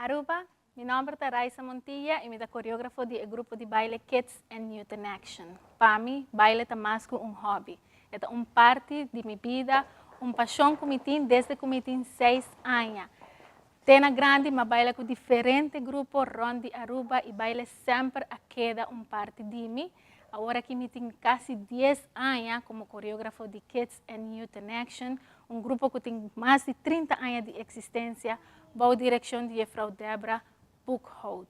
Aruba, mi nombre es Raisa Montilla y soy coreógrafo del grupo de baile Kids and Youth in Action. Para mí, baile es más que un hobby. Es una parte de mi vida, una pasión que me tengo desde que me tengo 6 años. Tenho grande, mas baila com diferentes grupos ronde Aruba e baila sempre a cada parte de mim. Agora que me tenho quase 10 anos como coreógrafo de Kids and Youth in Action, grupo que tem mais de 30 anos de existência, bajo direção de Frau Debra Buchholz.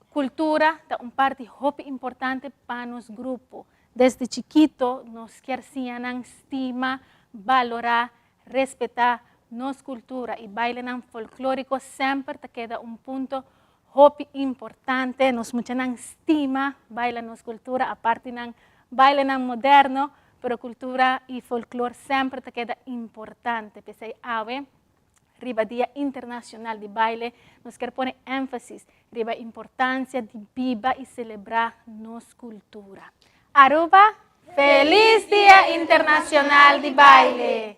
Cultura é uma parte muito importante para nosso grupo. Desde chiquito, nós queremos estima, valorar, respeitar nossa cultura e baile folclórico sempre queda ponto muito importante. Nós muito estima baile nossa cultura, a parte ng baile moderno, pero cultura e folclore sempre queda importante. Pensei, riba Dia Internacional de Baile, nós queremos pôr ênfase riba a importância de viva e celebrar nossa cultura. Aruba, feliz Dia Internacional de Baile!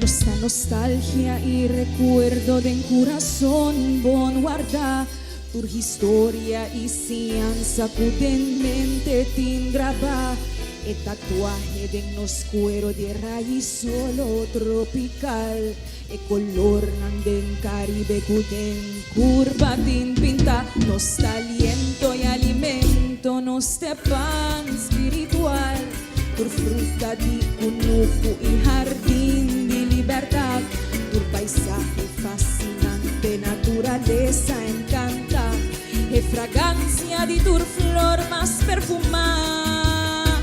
Nuestra nostalgia y recuerdo de un corazón bon guarda tu historia y cianza pudentemente tindraba el tatuaje de nos cuero de raíz solo tropical el color del Caribe cuden curva tin pinta nos aliento y alimento nos de pan espiritual por fruta de cunuco y jardín de libertad, tu paisaje fascinante, naturaleza encanta, y fragancia de tu flor más perfumada.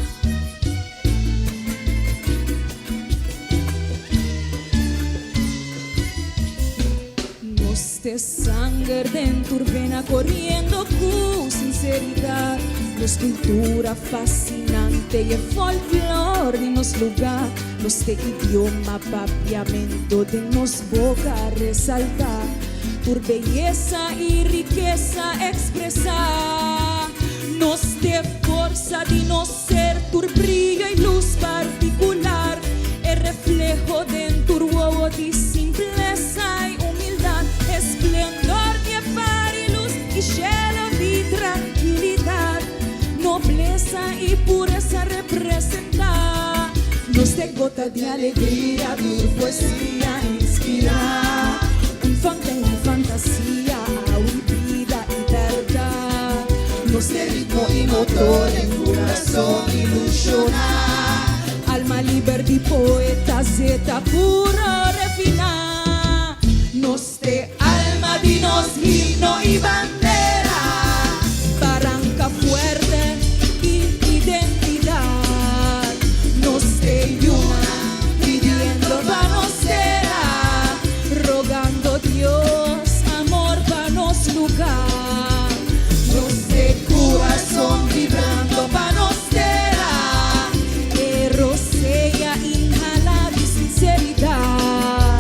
Nos de sangre dentro vena corriendo con sinceridad. Nos cultura fascinante y el folclore de nos lugar, nos de idioma papiamento de nos boca resaltar, tu belleza y riqueza expresar, nos de fuerza de no ser, tu brillo y luz particular, el reflejo de tu huevo de simpleza y humildad, esplendor de par y luz y cielo de tranquilidad. Nobleza y pureza representa, nos de gota de alegría, tu poesía inspira, un fantasía, vida y verdad, nos de ritmo y motor, en corazón ilusionar, alma libre y poeta, zeta puro refinar, nos de alma, dinos himno y bandera, barranca fuerte y identidad, nos de una pidiendo vanostera, rogando Dios amor para nos lugar, nos de corazón vibrando para nostera, rosella inhala de sinceridad,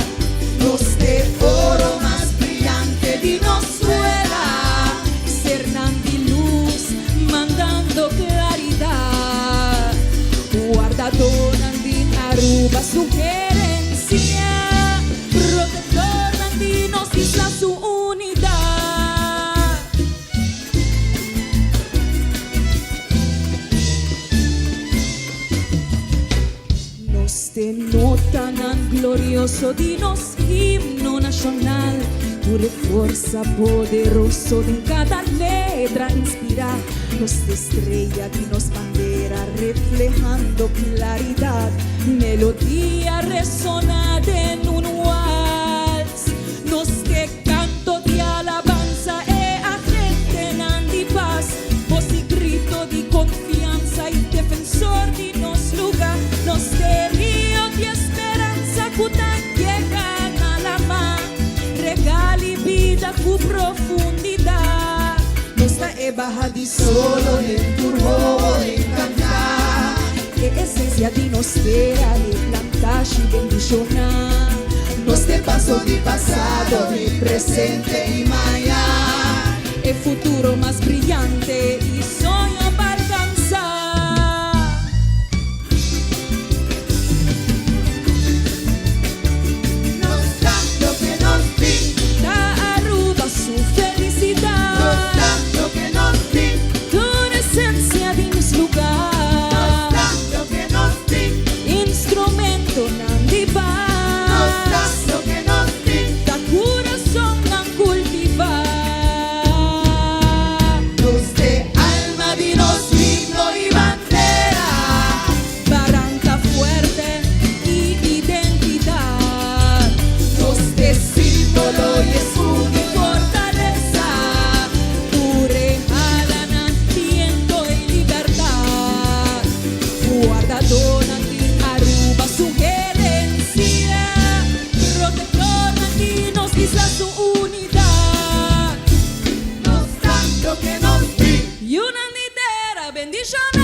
nos de oro más brillante de nosuela, cernando luz, mandando claridad, guardador andín Aruba su gerencia, protector andinos isla su unidad. Nos denotan tan glorioso dinos himno nacional, pura fuerza poderoso de cada letra inspira, nos de estrella dinos bandera reflejando claridad, melodía resonada en un waltz, nos de canto de alabanza e agente de paz, voz y grito de confianza y defensor de nos lugar, nos de río de esperanza cutan llegan a la mar, regali vida cu profundidad, nos da baja de solo en turbo en cantar, essência de nos terra e plantar e bendicionar. Nos te passo de passado, de presente e amanhã. E futuro mais brilhante e sonho para alcançar. Nos tanto que nos vi, Da Aruba sua felicidade. nos tanto que nos vi, Toda essência de nos lugar. nos tanto que nos vi, Instrumento não de nos paz. tanto que nos vi, Da coração não cultivar. nos de alma de nos himno y bandera. Barranca fuerte y identidad. Nos de símbolo y escudo y Fortaleza, tu regalan viento y libertad. Guardadora de Aruba su herencia. Protectora de nos isla su unidad. nos tanto que nos vi. Y una entera bendición.